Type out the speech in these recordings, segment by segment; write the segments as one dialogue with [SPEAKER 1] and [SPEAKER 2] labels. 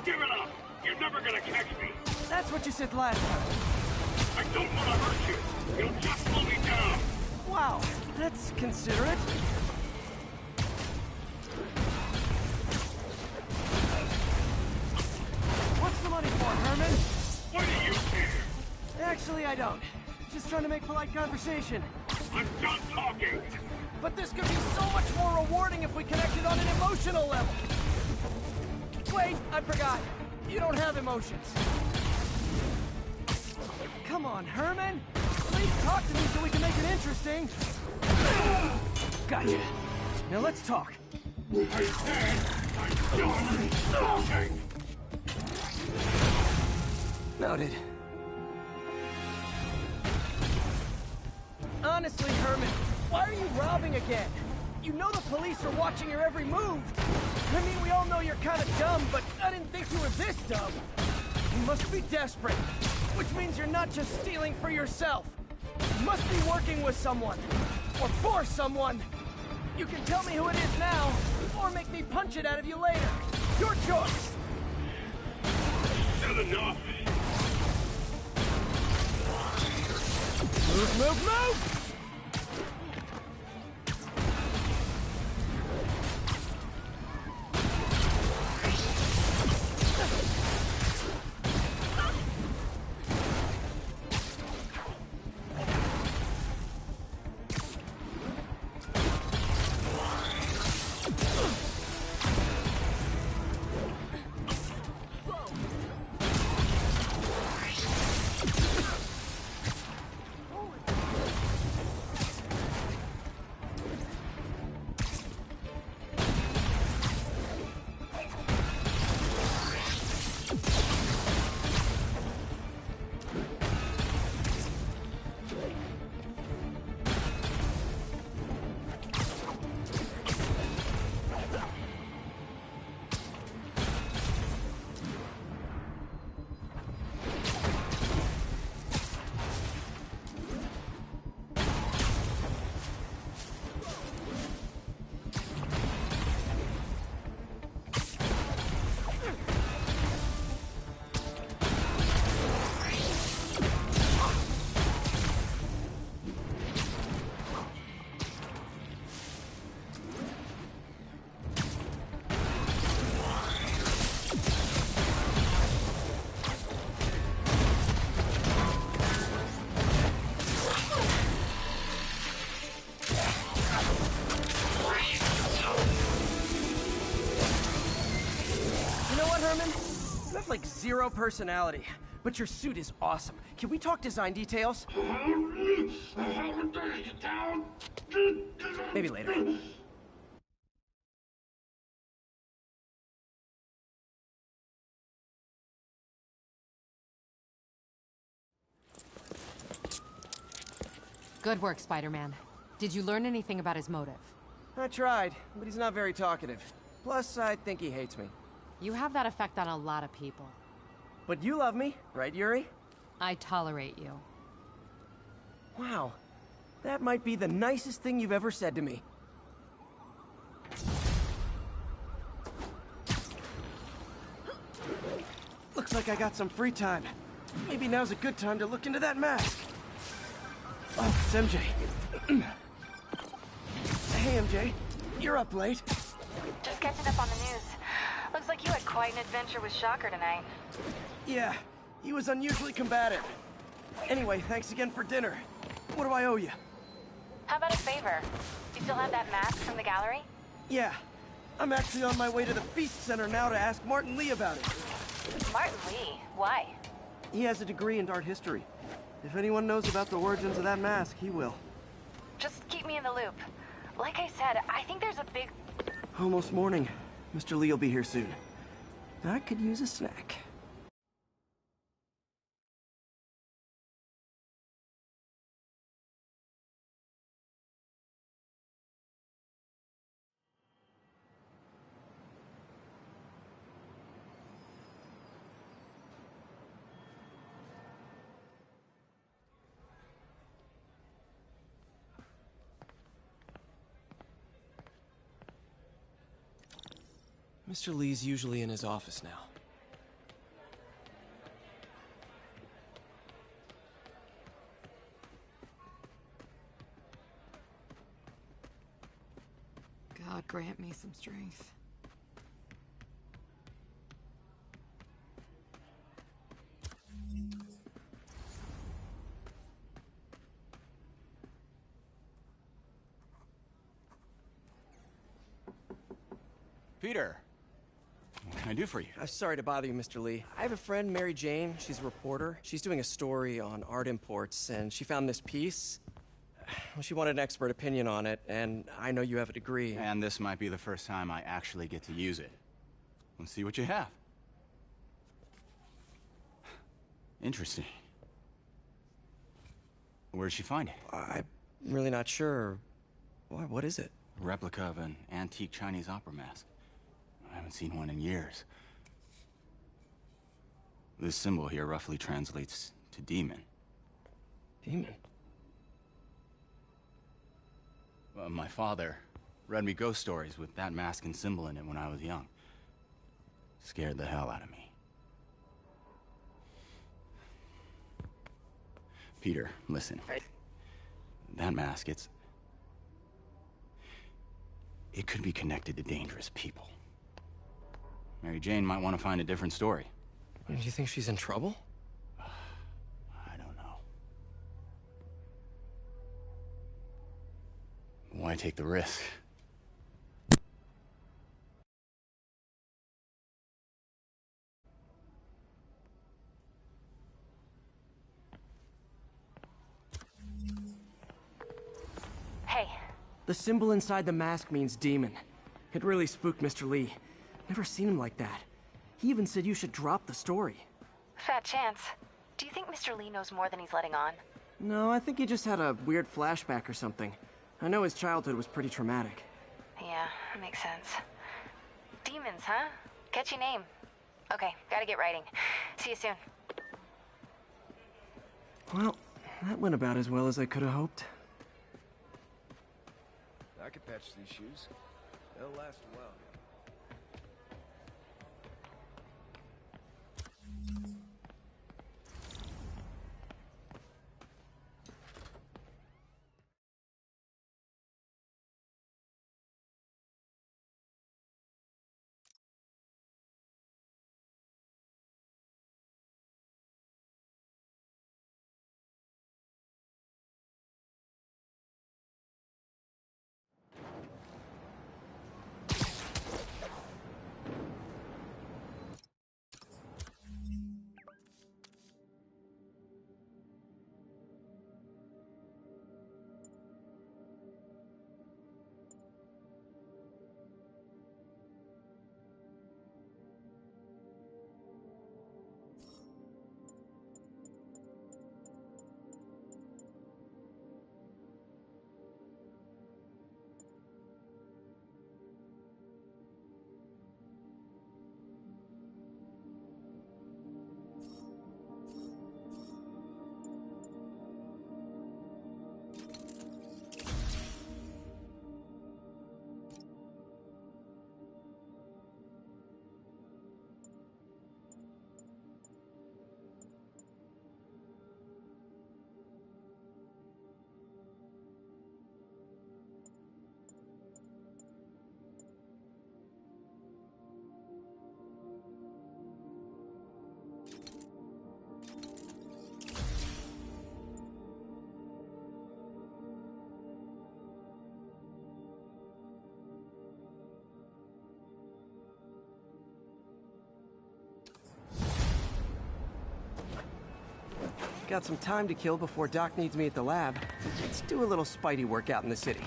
[SPEAKER 1] Give it up! You're never gonna catch me!
[SPEAKER 2] That's what you said last time.
[SPEAKER 1] I don't want to hurt you! You'll just slow me down!
[SPEAKER 2] Wow, that's considerate. What's the money for, Herman?
[SPEAKER 1] Why do you care?
[SPEAKER 2] Actually, I don't. Just trying to make polite conversation.
[SPEAKER 1] I'm done talking!
[SPEAKER 2] But this could be so much more rewarding if we connected on an emotional level. Wait, I forgot. You don't have emotions. Come on, Herman. Please talk to me so we can make it interesting. Gotcha. Now let's talk.
[SPEAKER 1] I said I'm done talking!
[SPEAKER 2] Noted. Honestly, Herman, why are you robbing again? You know the police are watching your every move. I mean, we all know you're kind of dumb, but I didn't think you were this dumb. You must be desperate, which means you're not just stealing for yourself. You must be working with someone, or for someone. You can tell me who it is now, or make me punch it out of you later. Your choice.
[SPEAKER 1] Said enough!
[SPEAKER 2] Move, move, move! You have like zero personality, but your suit is awesome. Can we talk design details? Maybe later.
[SPEAKER 3] Good work, Spider-Man. Did you learn anything about his motive?
[SPEAKER 2] I tried, but he's not very talkative. Plus, I think he hates me.
[SPEAKER 3] You have that effect on a lot of people.
[SPEAKER 2] But you love me, right, Yuri?
[SPEAKER 3] I tolerate you.
[SPEAKER 2] Wow. That might be the nicest thing you've ever said to me. Looks like I got some free time. Maybe now's a good time to look into that mask. Oh, it's MJ. Hey, MJ. You're up late.
[SPEAKER 4] Just catching up on the news. Looks like you had quite an adventure with Shocker tonight.
[SPEAKER 2] Yeah, he was unusually combative. Anyway, thanks again for dinner. What do I owe you?
[SPEAKER 4] How about a favor? You still have that mask from the gallery?
[SPEAKER 2] Yeah. I'm actually on my way to the Feast Center now to ask Martin Lee about it.
[SPEAKER 4] Martin Lee? Why?
[SPEAKER 2] He has a degree in art history. If anyone knows about the origins of that mask, he will.
[SPEAKER 4] Just keep me in the loop. Like I said, I think there's a big...
[SPEAKER 2] Almost morning. Mr. Lee will be here soon. I could use a snack. Mr. Lee's usually in his office now.
[SPEAKER 3] Grant me some strength.
[SPEAKER 5] Peter, what can I do for you?
[SPEAKER 2] I'm sorry to bother you, Mr. Lee. I have a friend, Mary Jane. She's a reporter. She's doing a story on art imports, and she found this piece. Well, she wanted an expert opinion on it, and I know you have a degree.
[SPEAKER 5] And this might be the first time I actually get to use it. Let's see what you have. Interesting. Where'd she find it?
[SPEAKER 2] I'm really not sure. Why, what is it?
[SPEAKER 5] A replica of an antique Chinese opera mask. I haven't seen one in years. This symbol here roughly translates to demon.
[SPEAKER 2] Demon?
[SPEAKER 5] My father read me ghost stories with that mask and symbol in it when I was young. Scared the hell out of me. Peter, listen. That mask, it could be connected to dangerous people. Mary Jane might want to find a different story.
[SPEAKER 2] Do you think she's in trouble?
[SPEAKER 5] I don't know. Why take the risk?
[SPEAKER 4] Hey,
[SPEAKER 2] The symbol inside the mask means demon. It really spooked Mr. Lee. Never seen him like that. He even said you should drop the story.
[SPEAKER 4] fat chance. Do you think Mr. Lee knows more than he's letting on?
[SPEAKER 2] No, I think he just had a weird flashback or something. I know his childhood was pretty traumatic.
[SPEAKER 4] Yeah, makes sense. Demons, huh? Catchy name. Okay, gotta get writing. See you soon.
[SPEAKER 2] Well, that went about as well as I could have hoped.
[SPEAKER 6] I could patch these shoes. They'll last a while.
[SPEAKER 2] Got some time to kill before Doc needs me at the lab. Let's do a little Spidey workout in the city.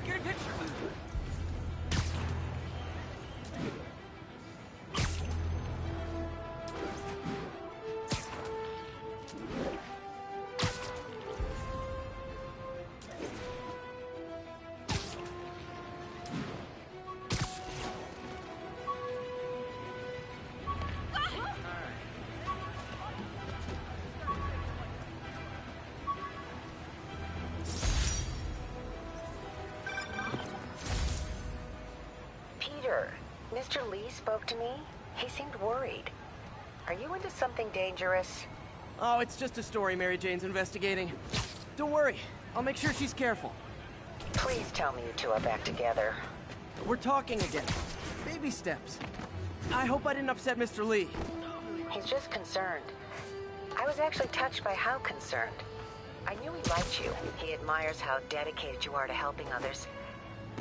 [SPEAKER 2] Get a picture!
[SPEAKER 4] Peter, Mr. Lee spoke to me. He seemed worried.
[SPEAKER 7] Are you into something dangerous?
[SPEAKER 2] Oh, it's just a story Mary Jane's investigating. Don't worry, I'll make sure she's careful.
[SPEAKER 7] Please tell me you two are back together.
[SPEAKER 2] We're talking again. Baby steps. I hope I didn't upset Mr. Lee.
[SPEAKER 7] He's just concerned. I was actually touched by how concerned. I knew he liked you. He admires how dedicated you are to helping others.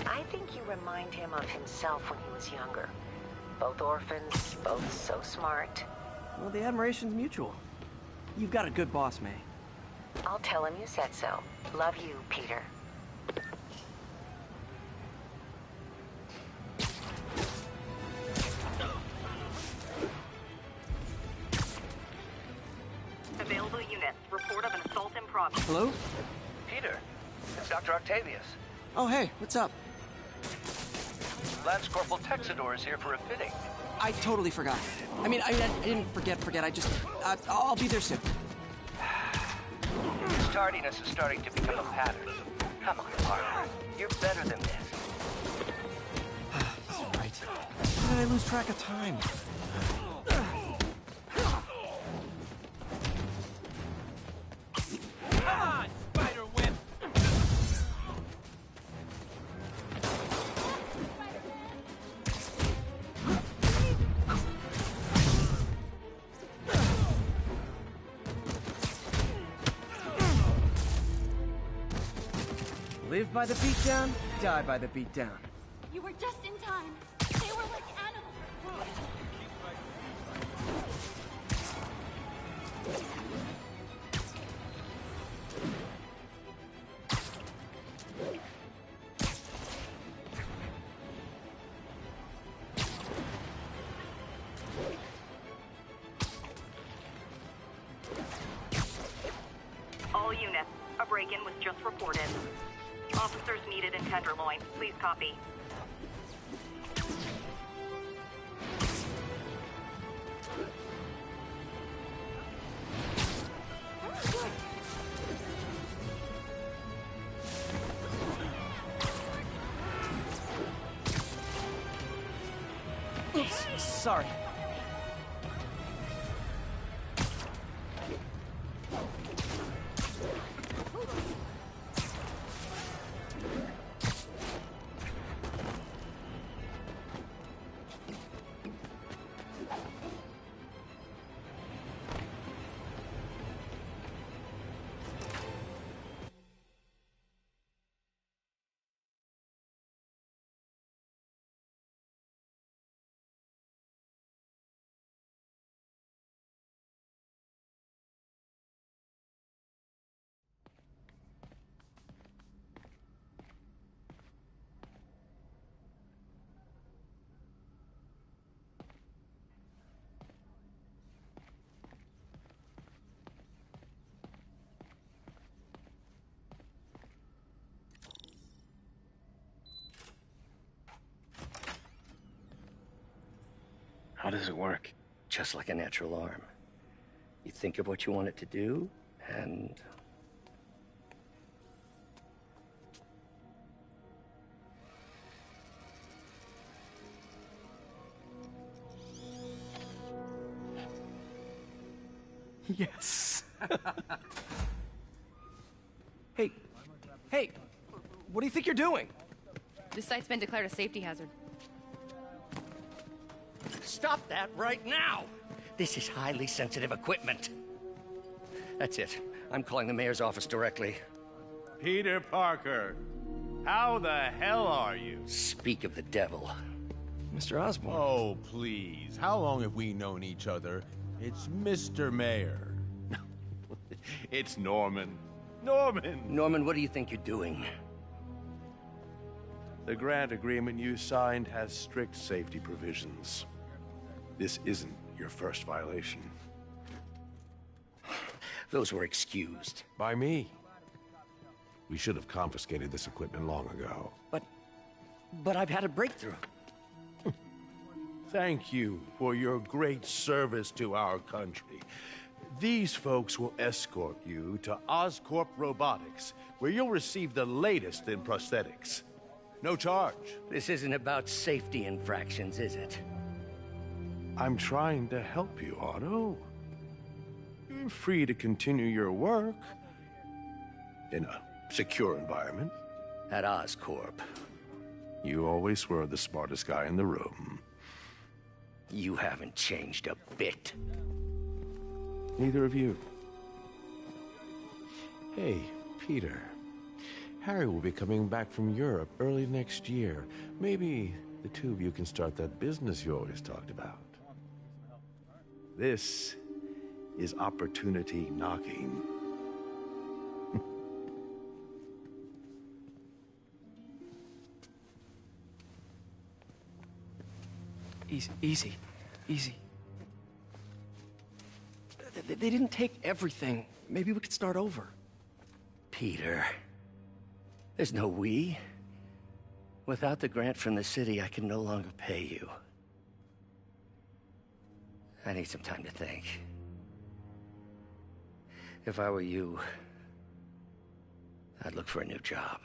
[SPEAKER 7] I think you remind him of himself when he was younger. Both orphans, both so smart.
[SPEAKER 2] Well, the admiration's mutual. You've got a good boss, May.
[SPEAKER 7] I'll tell him you said so. Love you, Peter.
[SPEAKER 8] Available units. Report of an assault in progress.
[SPEAKER 2] Hello?
[SPEAKER 6] Peter, it's Dr. Octavius.
[SPEAKER 2] Oh, hey, what's up?
[SPEAKER 6] Lance Corporal Texador is here for a fitting.
[SPEAKER 2] I totally forgot. I didn't forget. I'll be there soon.
[SPEAKER 6] His tardiness is starting to become a pattern. Come on, Parker. You're better than this.
[SPEAKER 2] That's all right. How did I lose track of time? Come on, Spider Whip! Live by the beatdown, die by the beatdown.
[SPEAKER 9] You were just in time. They were like animals.
[SPEAKER 8] All units. A break-in was just reported. Officers needed in Tenderloin. Please copy.
[SPEAKER 2] Oops, sorry.
[SPEAKER 6] How does it work? Just like a natural arm. You think of what you want it to do, and...
[SPEAKER 2] Yes. Hey, what do you think you're doing?
[SPEAKER 3] This site's been declared a safety hazard.
[SPEAKER 6] Stop that right now! This is highly sensitive equipment. That's it. I'm calling the mayor's office directly.
[SPEAKER 1] Peter Parker, how the hell are you?
[SPEAKER 6] Speak of the devil.
[SPEAKER 2] Mr. Osborn.
[SPEAKER 10] Oh, please. How long have we known each other? It's Mr. Mayor.
[SPEAKER 1] It's Norman. Norman!
[SPEAKER 6] Norman, what do you think you're doing?
[SPEAKER 11] The grant agreement you signed has strict safety provisions. This isn't your first violation.
[SPEAKER 6] Those were excused.
[SPEAKER 11] By me. We should have confiscated this equipment long ago.
[SPEAKER 6] But I've had a breakthrough.
[SPEAKER 11] Thank you for your great service to our country. These folks will escort you to Oscorp Robotics, where you'll receive the latest in prosthetics. No charge.
[SPEAKER 6] This isn't about safety infractions, is it?
[SPEAKER 11] I'm trying to help you, Otto. You're free to continue your work in a secure environment.
[SPEAKER 6] At Oscorp.
[SPEAKER 11] You always were the smartest guy in the room.
[SPEAKER 6] You haven't changed a bit.
[SPEAKER 11] Neither of you. Hey, Peter. Harry will be coming back from Europe early next year. Maybe the two of you can start that business you always talked about. This is opportunity knocking.
[SPEAKER 2] Easy. They didn't take everything. Maybe we could start over.
[SPEAKER 6] Peter. There's no we. Without the grant from the city, I can no longer pay you. I need some time to think. If I were you, I'd look for a new job.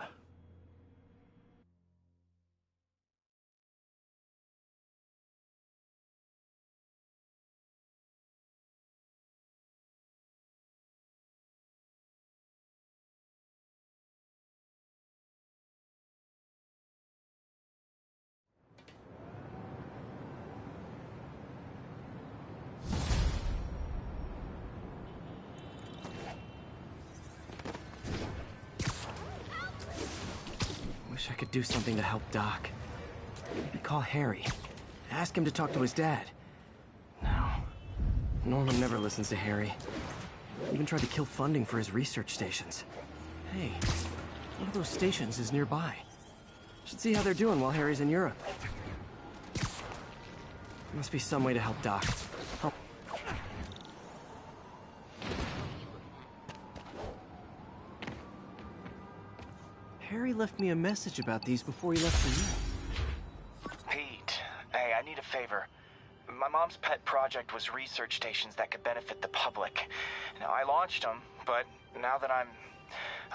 [SPEAKER 2] Wish I could do something to help Doc. Maybe call Harry. Ask him to talk to his dad. No. Norman never listens to Harry. Even tried to kill funding for his research stations. Hey, one of those stations is nearby. Should see how they're doing while Harry's in Europe. Must be some way to help Doc. Harry left me a message about these before he left for you.
[SPEAKER 12] Pete, hey, I need a favor. My mom's pet project was research stations that could benefit the public. Now, I launched them, but now that I'm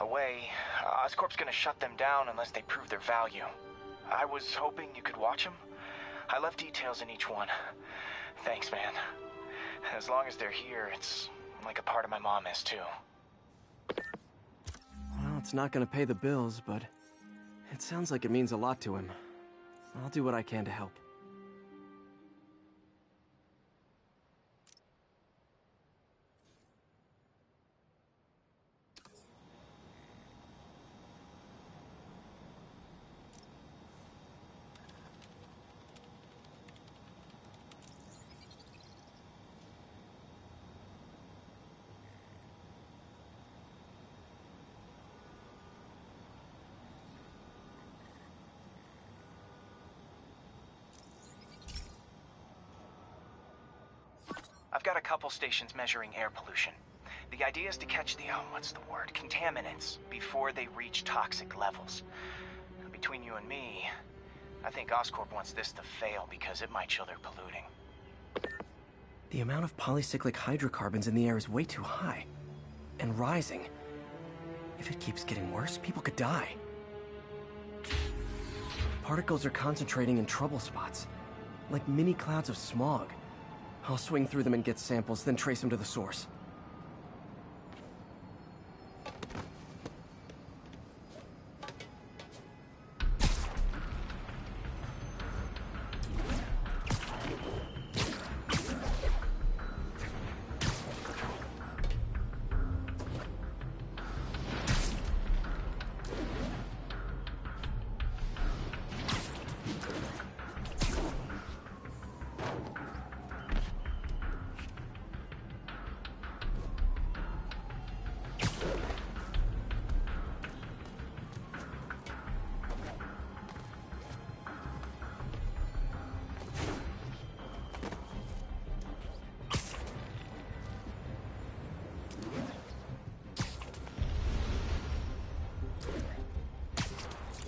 [SPEAKER 12] away, Oscorp's gonna shut them down unless they prove their value. I was hoping you could watch them. I left details in each one. Thanks, man. As long as they're here, it's like a part of my mom is, too.
[SPEAKER 2] Well, it's not gonna pay the bills, but it sounds like it means a lot to him. I'll do what I can to help.
[SPEAKER 12] I've got a couple stations measuring air pollution. The idea is to catch the, contaminants before they reach toxic levels. Between you and me, I think Oscorp wants this to fail because it might show they're polluting.
[SPEAKER 2] The amount of polycyclic hydrocarbons in the air is way too high. And rising. If it keeps getting worse, people could die. Particles are concentrating in trouble spots, like mini clouds of smog. I'll swing through them and get samples, then trace them to the source.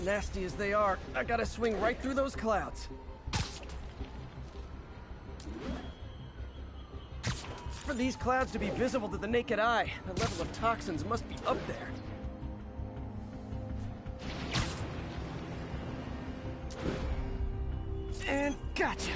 [SPEAKER 2] Nasty as they are, I gotta swing right through those clouds. For these clouds to be visible to the naked eye, the level of toxins must be up there. And gotcha!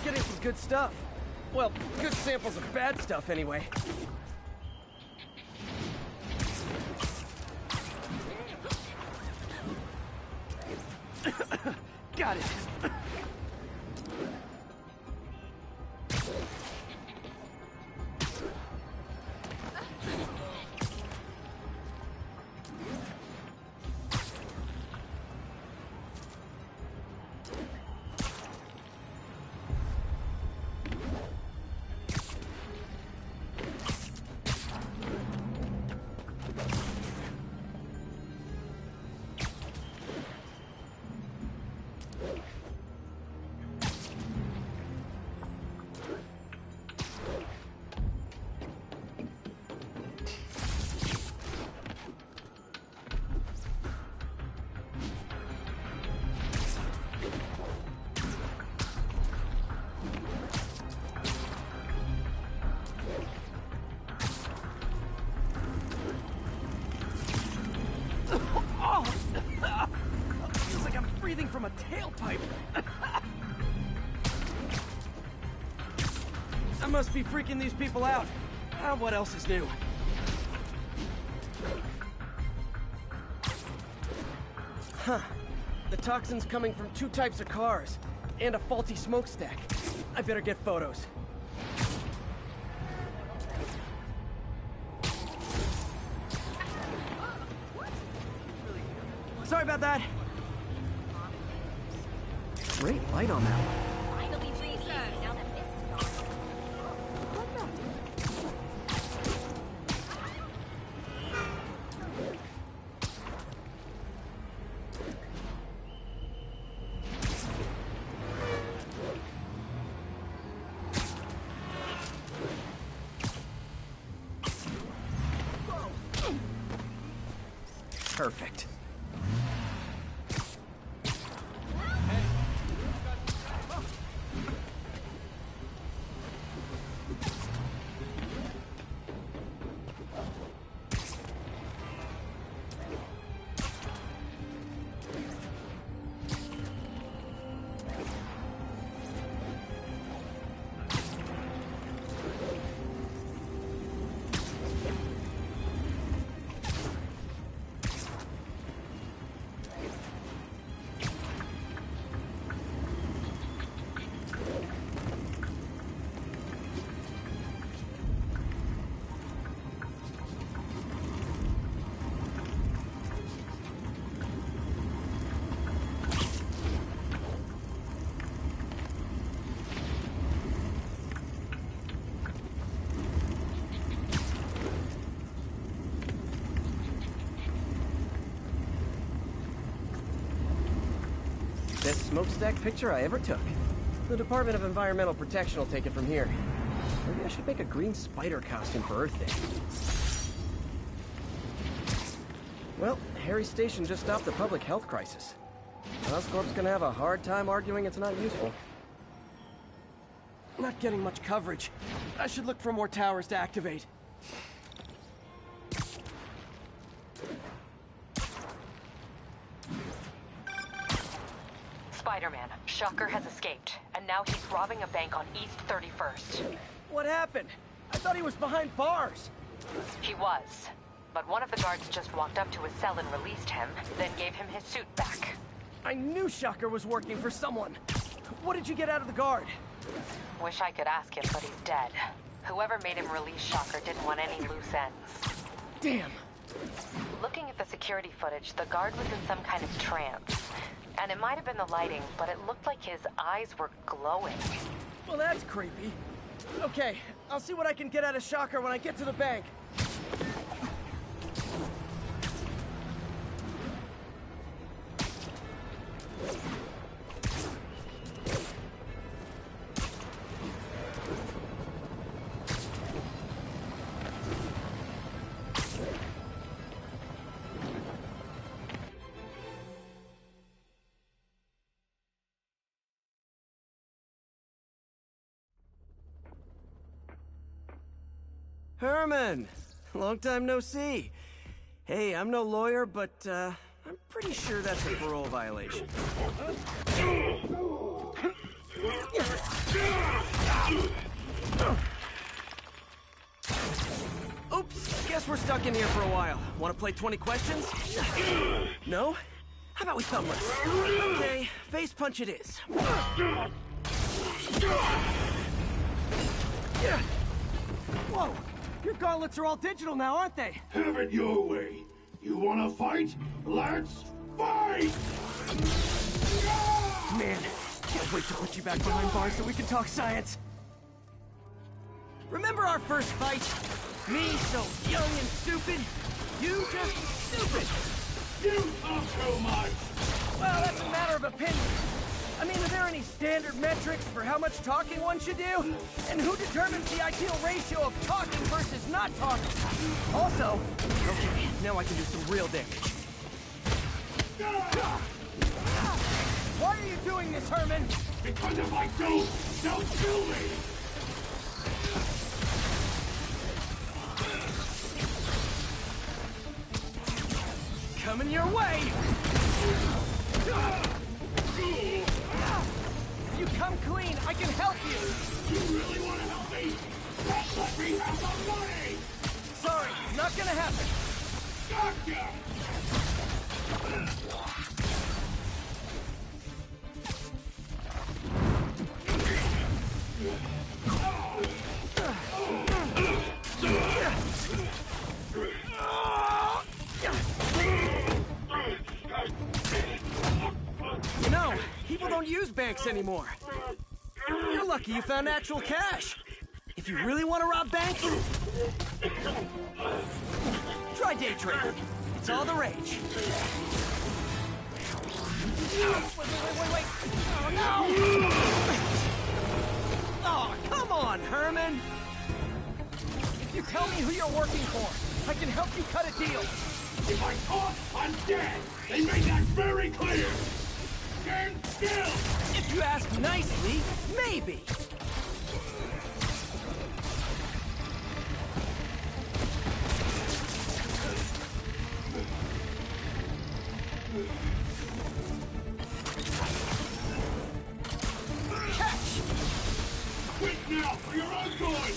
[SPEAKER 2] getting some good stuff. Well, good samples of bad stuff, anyway. Got it. Feels like I'm breathing from a tailpipe. I must be freaking these people out. What else is new? Huh. The toxin's coming from 2 types of cars, and a faulty smokestack. I better get photos. Sorry about that. Great light on that one.
[SPEAKER 9] Finally, please. Now that this is gone.
[SPEAKER 2] Perfect. Best smokestack picture I ever took. The Department of Environmental Protection will take it from here. Maybe I should make a green spider costume for Earth Day. Well, Harry Station just stopped the public health crisis. Oscorp's gonna have a hard time arguing it's not useful. Not getting much coverage. I should look for more towers to activate.
[SPEAKER 13] Spiderman, Shocker has escaped, and now he's robbing a bank on East 31st.
[SPEAKER 2] What happened? I thought he was behind bars.
[SPEAKER 13] He was, but one of the guards just walked up to his cell and released him, then gave him his suit back.
[SPEAKER 2] I knew Shocker was working for someone. What did you get out of the guard?
[SPEAKER 13] Wish I could ask him, but he's dead. Whoever made him release Shocker didn't want any loose ends.
[SPEAKER 2] Damn.
[SPEAKER 13] Looking at the security footage, the guard was in some kind of trance. And it might have been the lighting, but it looked like his eyes were glowing.
[SPEAKER 2] Well, that's creepy. Okay, I'll see what I can get out of Shocker when I get to the bank. Herman! Long time no see. Hey, I'm no lawyer, but, I'm pretty sure that's a parole violation. stuck in here for a while. Want to play 20 questions? No? How about we thumb wrestle? Okay, face punch it is. Whoa! Your gauntlets are all digital now, aren't they?
[SPEAKER 14] Have it your way. You wanna fight? Let's fight!
[SPEAKER 2] Man, can't wait to put you back behind bars so we can talk science. Remember our first fight? Me so young and stupid. You just stupid.
[SPEAKER 14] You talk too much.
[SPEAKER 2] Well, that's a matter of opinion. I mean, are there any standard metrics for how much talking one should do? And who determines the ideal ratio of talking versus not talking? Also, okay, now I can do some real damage. Why are you doing this, Herman?
[SPEAKER 14] Because if I don't, they'll kill me.
[SPEAKER 2] Coming your way! If you come clean, I can help you!
[SPEAKER 14] You really want to help me? Then let me have the money!
[SPEAKER 2] Sorry, not gonna happen.
[SPEAKER 14] Gotcha!
[SPEAKER 2] You know, people don't use banks anymore. You're lucky you found actual cash. If you really want to rob banks, try day trading. It's all the rage. Wait. Oh, no! Oh, come on, Herman! If you tell me who you're working for, I can help you cut a deal.
[SPEAKER 14] If I talk, I'm dead! They made that very clear! Stand still!
[SPEAKER 2] If you ask nicely, maybe. Catch!
[SPEAKER 14] Quit now for your own good!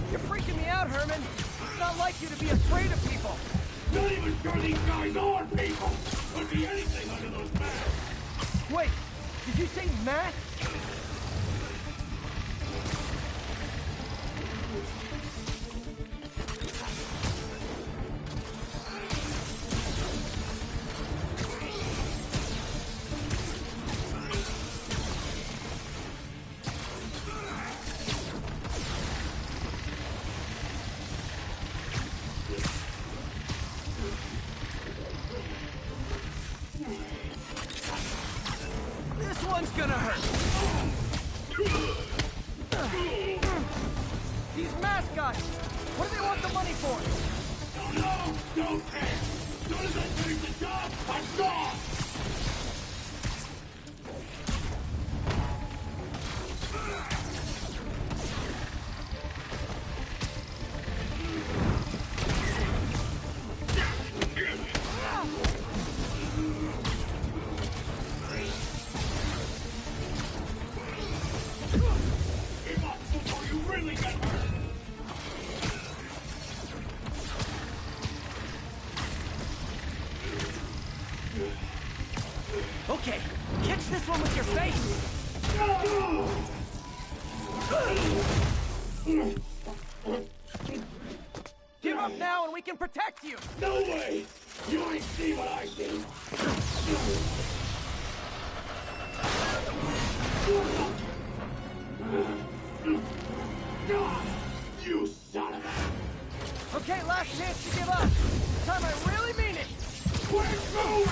[SPEAKER 2] You're freaking me out, Herman. It's not like you to be afraid of people.
[SPEAKER 14] Not even sure these guys are people! Could be anything under those masks!
[SPEAKER 2] Wait, did you say Matt? This one's gonna hurt. These mascots, what do they want the money for?
[SPEAKER 14] Don't know! Don't care! As soon as I finish the job, I'm gone! Give up before you really get hurt!
[SPEAKER 2] Okay, catch this one with your face. Give up now and we can protect you.
[SPEAKER 14] No way! You ain't see what I see! You son of a...
[SPEAKER 2] Okay, last chance to give up. This time I really mean it.
[SPEAKER 14] We're going!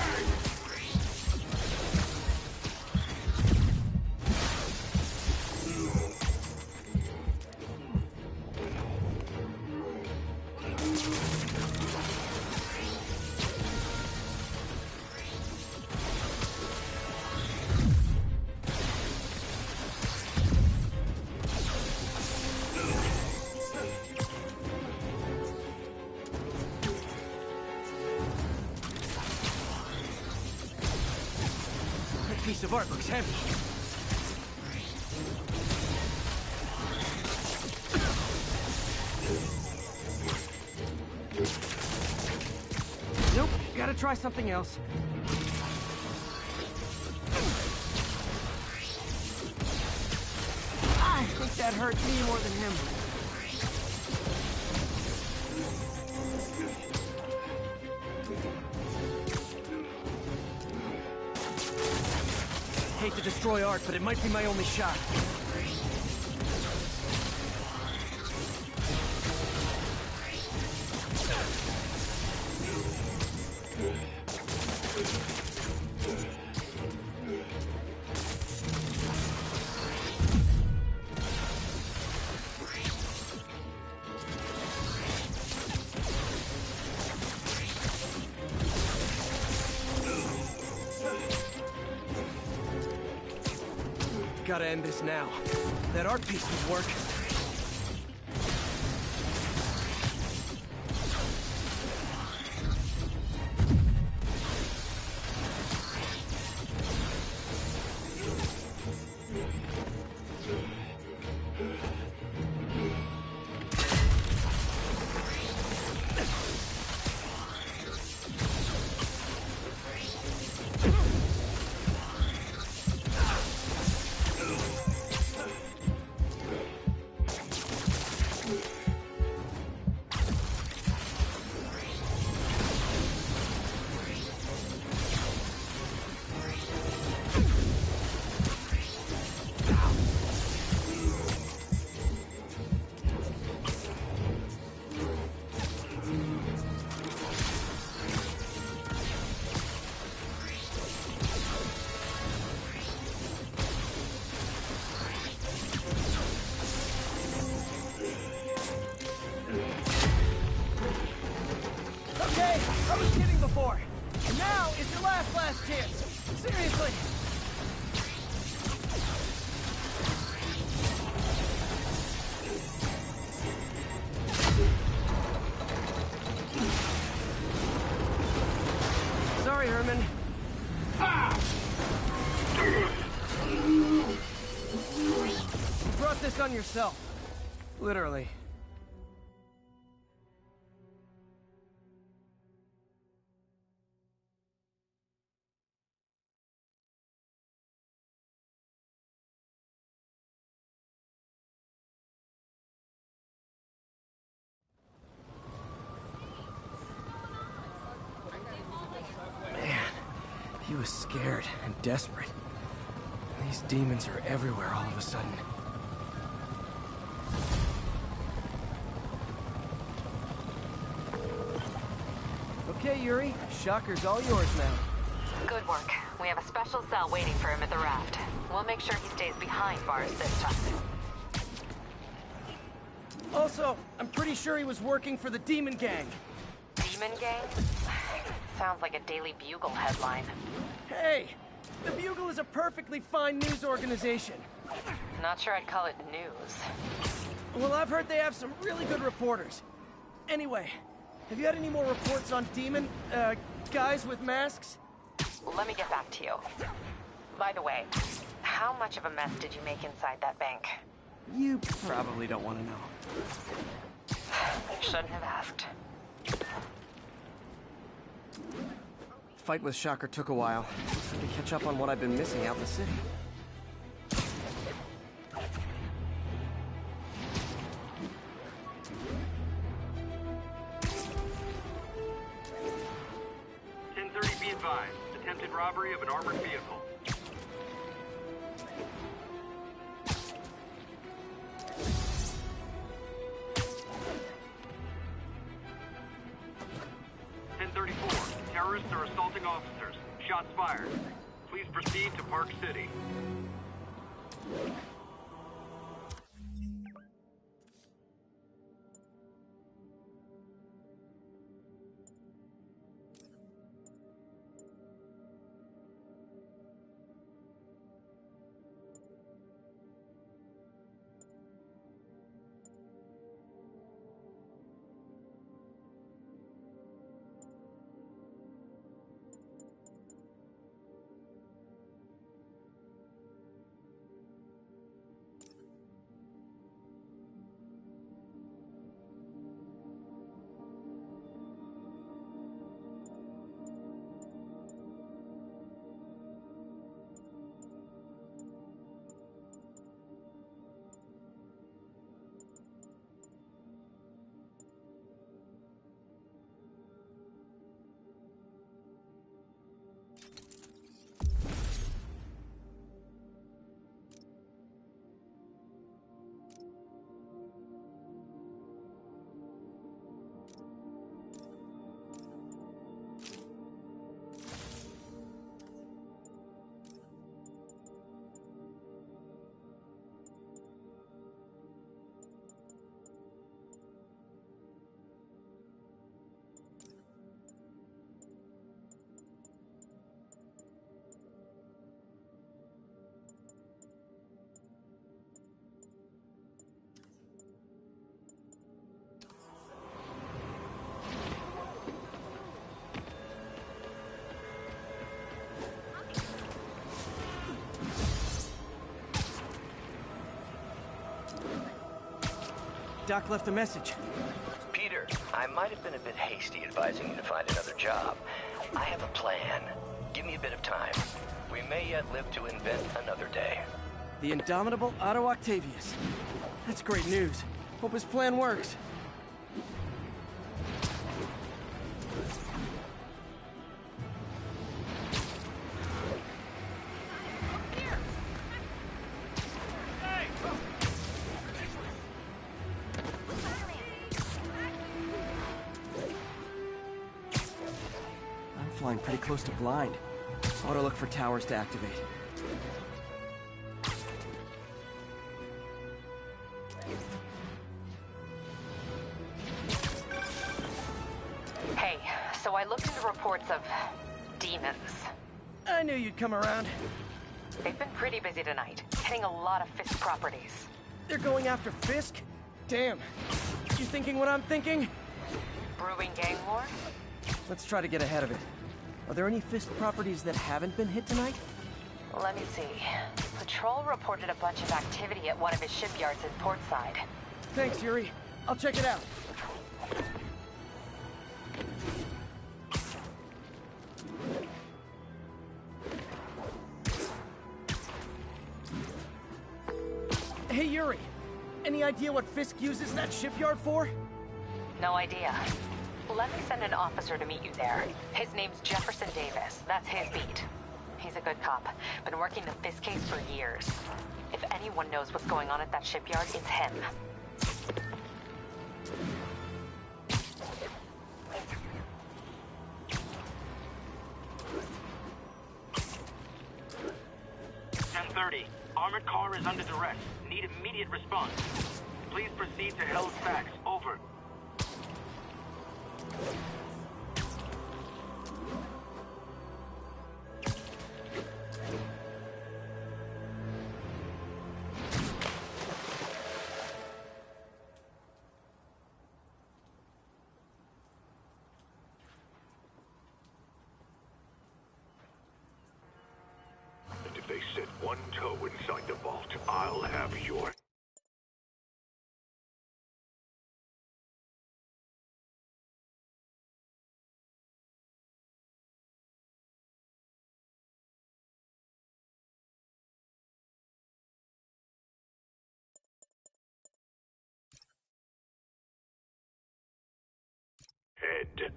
[SPEAKER 2] piece of art looks heavy. Nope, gotta try something else. I think that hurt me more than him. Hate to destroy art, but it might be my only shot. Gotta end this now. That art piece would work. Okay, I was kidding before. And now is your last chance. Seriously. Sorry, Herman. You brought this on yourself. Literally. He was scared and desperate. These demons are everywhere all of a sudden. Okay, Yuri. Shocker's all yours now.
[SPEAKER 13] Good work. We have a special cell waiting for him at the raft. We'll make sure he stays behind bars this time.
[SPEAKER 2] Also, I'm pretty sure he was working for the Demon Gang.
[SPEAKER 13] Demon Gang? Sounds like a Daily Bugle headline.
[SPEAKER 2] Hey! The Bugle is a perfectly fine news organization.
[SPEAKER 13] Not sure I'd call it news.
[SPEAKER 2] Well, I've heard they have some really good reporters. Anyway, have you had any more reports on demon, guys with masks?
[SPEAKER 13] Let me get back to you. By the way, how much of a mess did you make inside that bank?
[SPEAKER 2] You probably don't want to know.
[SPEAKER 13] Shouldn't have asked.
[SPEAKER 2] Fight with Shocker took a while. To catch up on what I've been missing out in the city.
[SPEAKER 15] Be advised, attempted robbery of an armored vehicle. Terrorists are assaulting officers. Shots fired. Please proceed to Park City.
[SPEAKER 2] Doc left a message.
[SPEAKER 6] Peter, I might have been a bit hasty advising you to find another job. I have a plan. Give me a bit of time. We may yet live to invent another day.
[SPEAKER 2] The indomitable Otto Octavius. That's great news. Hope his plan works. I'm flying pretty close to blind. Ought to look for towers to activate.
[SPEAKER 13] Hey, so I looked into reports of demons.
[SPEAKER 2] I knew you'd come around.
[SPEAKER 13] They've been pretty busy tonight, hitting a lot of Fisk properties.
[SPEAKER 2] They're going after Fisk? Damn. You thinking what I'm thinking?
[SPEAKER 13] Brewing gang war?
[SPEAKER 2] Let's try to get ahead of it. Are there any Fisk properties that haven't been hit tonight?
[SPEAKER 13] Let me see. Patrol reported a bunch of activity at one of his shipyards in Portside.
[SPEAKER 2] Thanks, Yuri. I'll check it out. Hey, Yuri. Any idea what Fisk uses that shipyard for?
[SPEAKER 13] No idea. Let me send an officer to meet you there. His name's Jefferson Davis. That's his beat. He's a good cop. Been working the Fisk case for years. If anyone knows what's going on at that shipyard, it's him.
[SPEAKER 15] Armored car is under duress. Need immediate response. Please proceed to Hell's Facts. Over.
[SPEAKER 14] And if they set one toe inside the vault, I'll have your... head.